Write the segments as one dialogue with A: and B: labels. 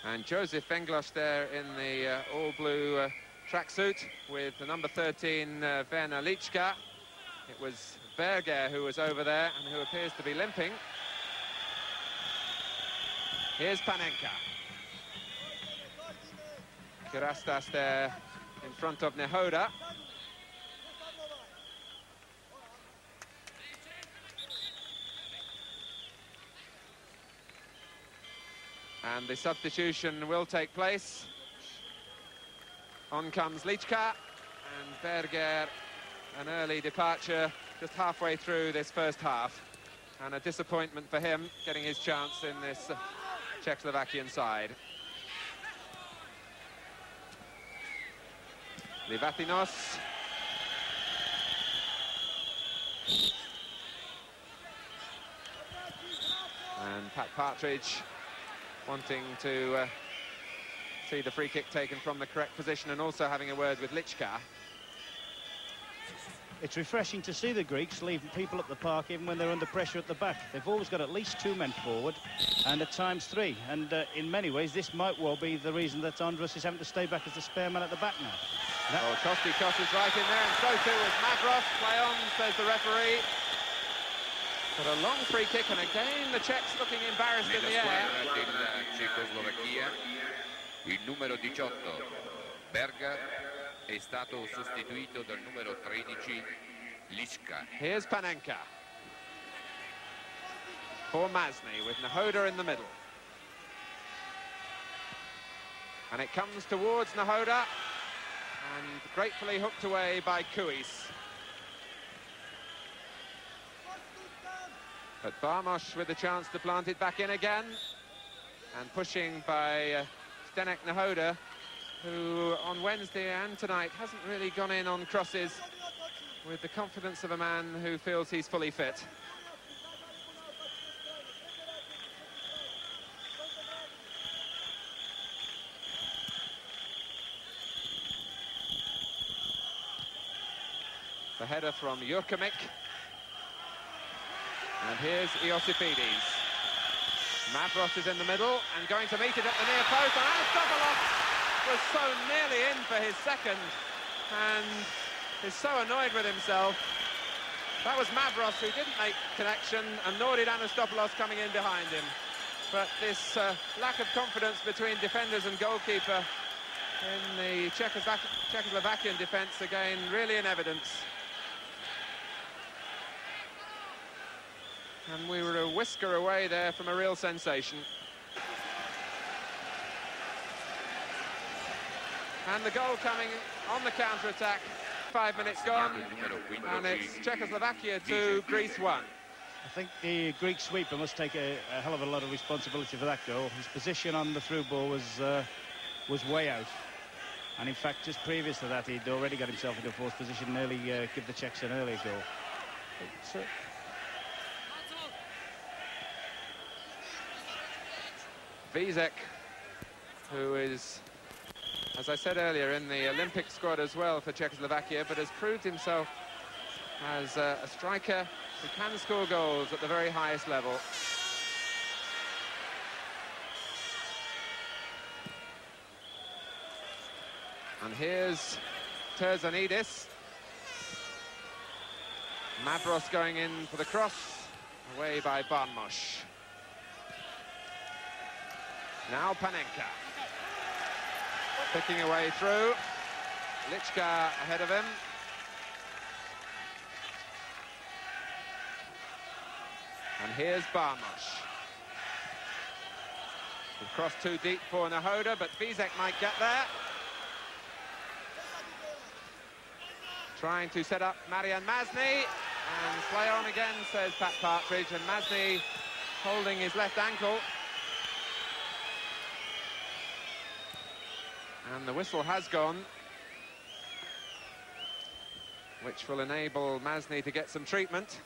A: And Joseph Benglos there in the all-blue tracksuit with the number 13, Werner Lichka. It was Berger who was over there and who appears to be limping. Here's Panenka. Kirastas there in front of Nehoda. And the substitution will take place. On comes Lichka, and Berger, an early departure just halfway through this first half. And a disappointment for him, getting his chance in this Czechoslovakian side. Livatinos. And Pat Partridge wanting to see the free kick taken from the correct position, and also having a word with Lichka.
B: It's refreshing to see the Greeks leave people at the park even when they're under pressure at the back. They've always got at least 2 men forward, and at times 3. And in many ways, this might well be the reason that Andrus is having to stay back as the spare man at the back now.
A: Oh, Kostikos is right in there, and so too is Mavros. Play on, says the referee. But a long free kick, and again the Czechs looking embarrassed in the air.
C: Della Cecoslovacchia, il numero 18, Berger, è stato sostituito dal numero 13, Lichka.
A: Here's Panenka. For Masny, with Nehoda in the middle. And it comes towards Nehoda, and gratefully hooked away by Kuis. But Barmosh with the chance to plant it back in again. And pushing by Zdenek Nehoda, who on Wednesday and tonight hasn't really gone in on crosses with the confidence of a man who feels he's fully fit. The header from Jurkamik. And here's Iosifidis. Mavros is in the middle and going to meet it at the near post. And Anastopoulos was so nearly in for his second and is so annoyed with himself. That was Mavros who didn't make connection, and nor did Anastopoulos coming in behind him. But this lack of confidence between defenders and goalkeeper in the Czechoslovakian defence again really in evidence. And we were a whisker away there from a real sensation. And the goal coming on the counter-attack. 5 minutes gone, and it's Czechoslovakia 2, Greece 1.
B: I think the Greek sweeper must take a hell of a lot of responsibility for that goal. His position on the through ball was way out. And in fact, just previous to that, he'd already got himself into a fourth position and nearly give the Czechs an earlier goal. But,
A: Vizek, who is, as I said earlier, in the Olympic squad as well for Czechoslovakia, but has proved himself as a striker who can score goals at the very highest level. And here's Terzanidis. Mavros going in for the cross, away by Barmosh. Now Panenka. Picking away through. Lichka ahead of him. And here's Barmosh. The cross too deep for Nehoda, but Vizek might get there. Trying to set up Marian Masny. And play on again, says Pat Partridge. And Masny holding his left ankle. And the whistle has gone, which will enable Masny to get some treatment.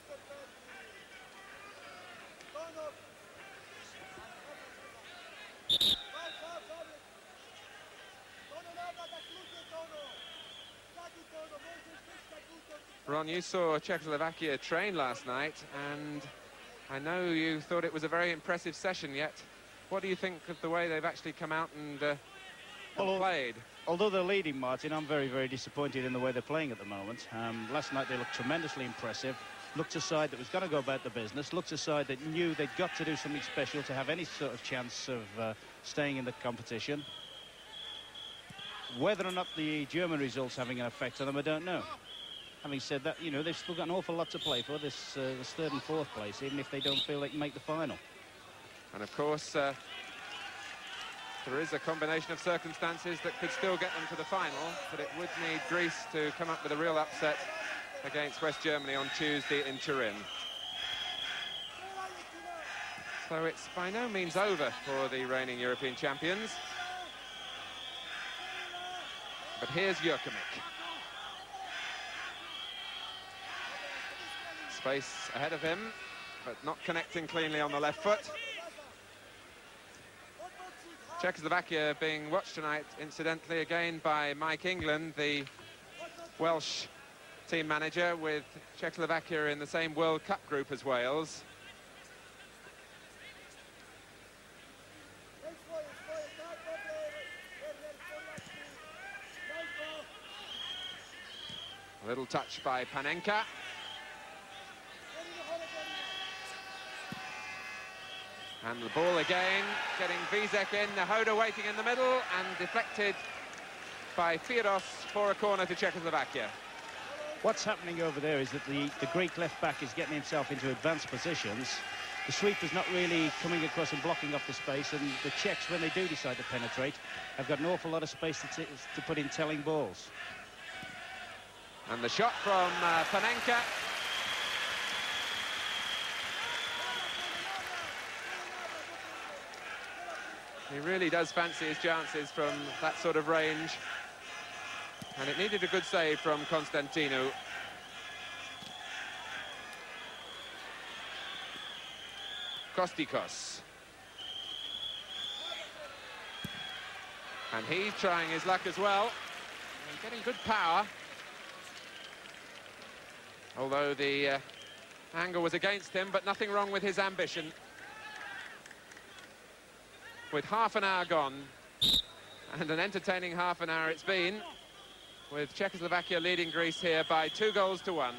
A: Ron, you saw Czechoslovakia train last night, and I know you thought it was a very impressive session, yet what do you think of the way they've actually come out and
B: Well,
A: played?
B: Although they're leading, Martin, I'm very, very disappointed in the way they're playing at the moment. Last night they looked tremendously impressive. Looked a side that was going to go about the business. Looked a side that knew they'd got to do something special to have any sort of chance of staying in the competition. Whether or not the German results having an effect on them, I don't know. Having said that, you know, they've still got an awful lot to play for, this third and fourth place, even if they don't feel they can make the final.
A: And of course, there is a combination of circumstances that could still get them to the final, but it would need Greece to come up with a real upset against West Germany on Tuesday in Turin. So it's by no means over for the reigning European champions. But here's Jurkovic. Space ahead of him, but not connecting cleanly on the left foot. Czechoslovakia being watched tonight, incidentally, again by Mike England, the Welsh team manager, with Czechoslovakia in the same World Cup group as Wales. A little touch by Panenka. And the ball again, getting Vízek in, Nahoda waiting in the middle, and deflected by Firos for a corner to Czechoslovakia.
B: What's happening over there is that the Greek left-back is getting himself into advanced positions. The sweeper's not really coming across and blocking off the space, and the Czechs, when they do decide to penetrate, have got an awful lot of space to put in telling balls.
A: And the shot from Panenka. He really does fancy his chances from that sort of range. And it needed a good save from Constantinou. Kostikos. And he's trying his luck as well. And getting good power. Although the angle was against him, but nothing wrong with his ambition. With half an hour gone, and an entertaining half an hour it's been, with Czechoslovakia leading Greece here by 2-1.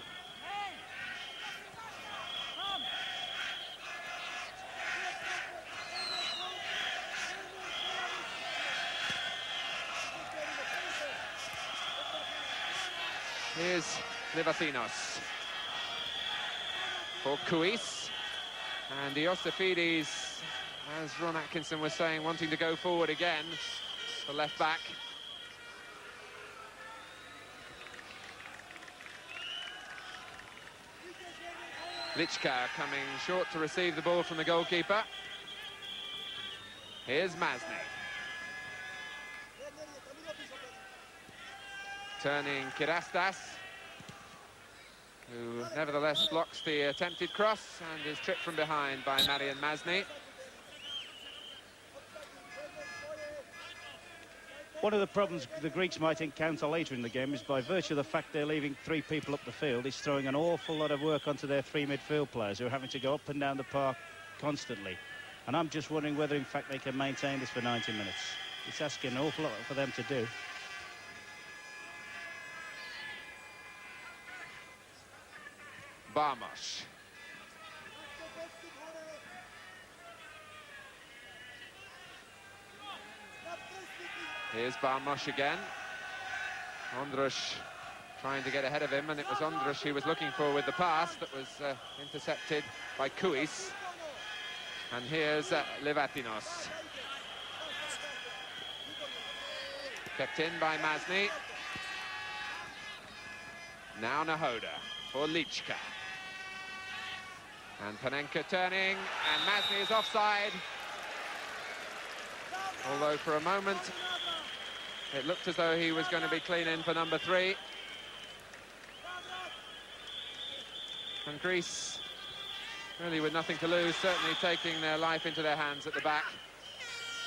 A: Here's Livathinos for Kuis, and Iosafides, as Ron Atkinson was saying, wanting to go forward again, the left back. Lichka coming short to receive the ball from the goalkeeper. Here's Masny. Turning Kirastas, who nevertheless blocks the attempted cross and is tripped from behind by Marian Masny.
B: One of the problems the Greeks might encounter later in the game is, by virtue of the fact they're leaving 3 people up the field, is throwing an awful lot of work onto their 3 midfield players who are having to go up and down the park constantly. And I'm just wondering whether, in fact, they can maintain this for 90 minutes. It's asking an awful lot for them to do.
A: Barmosh. Here's Barmosh again. Ondrush trying to get ahead of him, and it was Ondrush he was looking for with the pass that was intercepted by Kuis. And here's Livathinos. Kept in by Masny. Now Nahoda for Lichka. And Panenka turning, and Masny is offside. Although for a moment it looked as though he was going to be clean in for number 3. And Greece, really with nothing to lose, certainly taking their life into their hands at the back,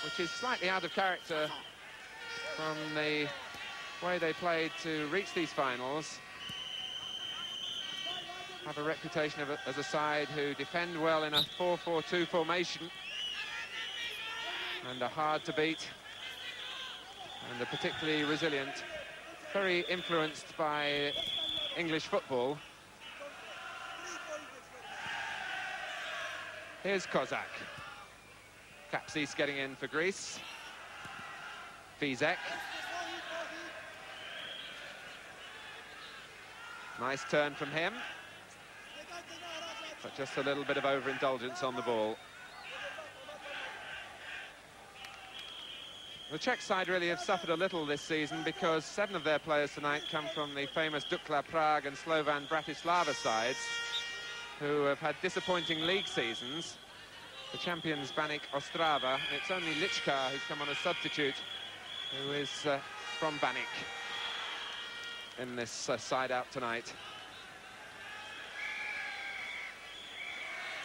A: which is slightly out of character from the way they played to reach these finals. Have a reputation as a side who defend well in a 4-4-2 formation. and are hard to beat, and are particularly resilient, very influenced by English football. Here's Kozak. Kapsis getting in for Greece. Fizek. Nice turn from him, but just a little bit of overindulgence on the ball. The Czech side really have suffered a little this season because 7 of their players tonight come from the famous Dukla Prague and Slovan Bratislava sides, who have had disappointing league seasons. The champions Baník Ostrava, and it's only Lichka who's come on as substitute, who is from Baník in this side out tonight.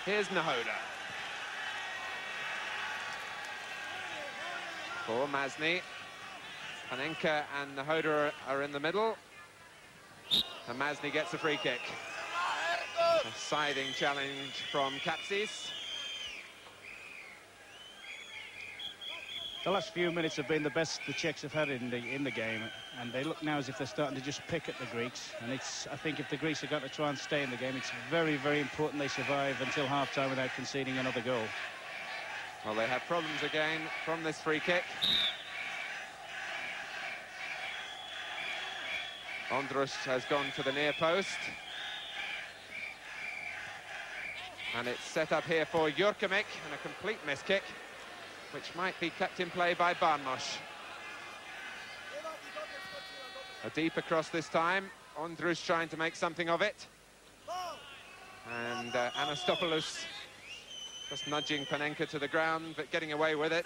A: Here's Nahoda. For Masny. Panenka and Nahoda are in the middle. And Masny gets a free kick. A siding challenge from Kapsis.
B: The last few minutes have been the best the Czechs have had in the game, and they look now as if they're starting to just pick at the Greeks. And I think if the Greeks are going to try and stay in the game, it's very, very important they survive until half-time without conceding another goal.
A: Well, they have problems again from this free kick. Ondruš has gone to the near post. And it's set up here for Jurkovic, and a complete miss kick, which might be kept in play by Barnos. A deep across this time. Ondruš trying to make something of it. And Anastopoulos just nudging Panenka to the ground, but getting away with it.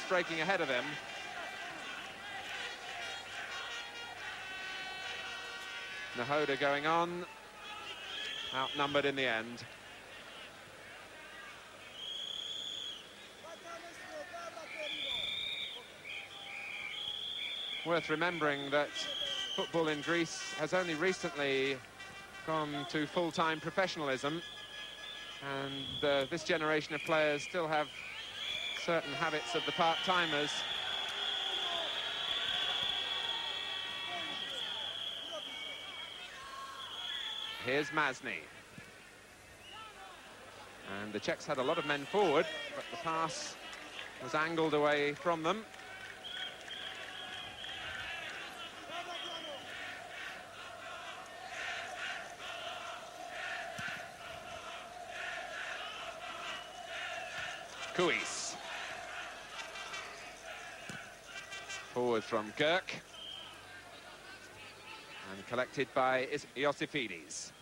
A: Breaking ahead of him. Nahoda going on, outnumbered in the end. Worth remembering that football in Greece has only recently gone to full-time professionalism, and this generation of players still have certain habits of the part-timers. Here's Masny. And the Czechs had a lot of men forward, but the pass was angled away from them. Kuis. Forward from Girk. And collected by Iosifidis.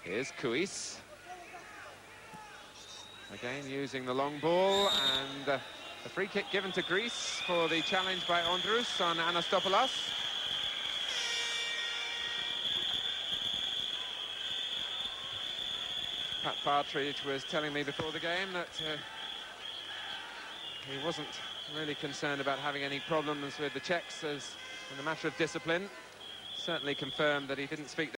A: Here's Kuis. Again using the long ball, and a free kick given to Greece for the challenge by Ondruš on Anastopoulos. Pat Partridge was telling me before the game that he wasn't really concerned about having any problems with the Czechs as in the matter of discipline. Certainly confirmed that he didn't speak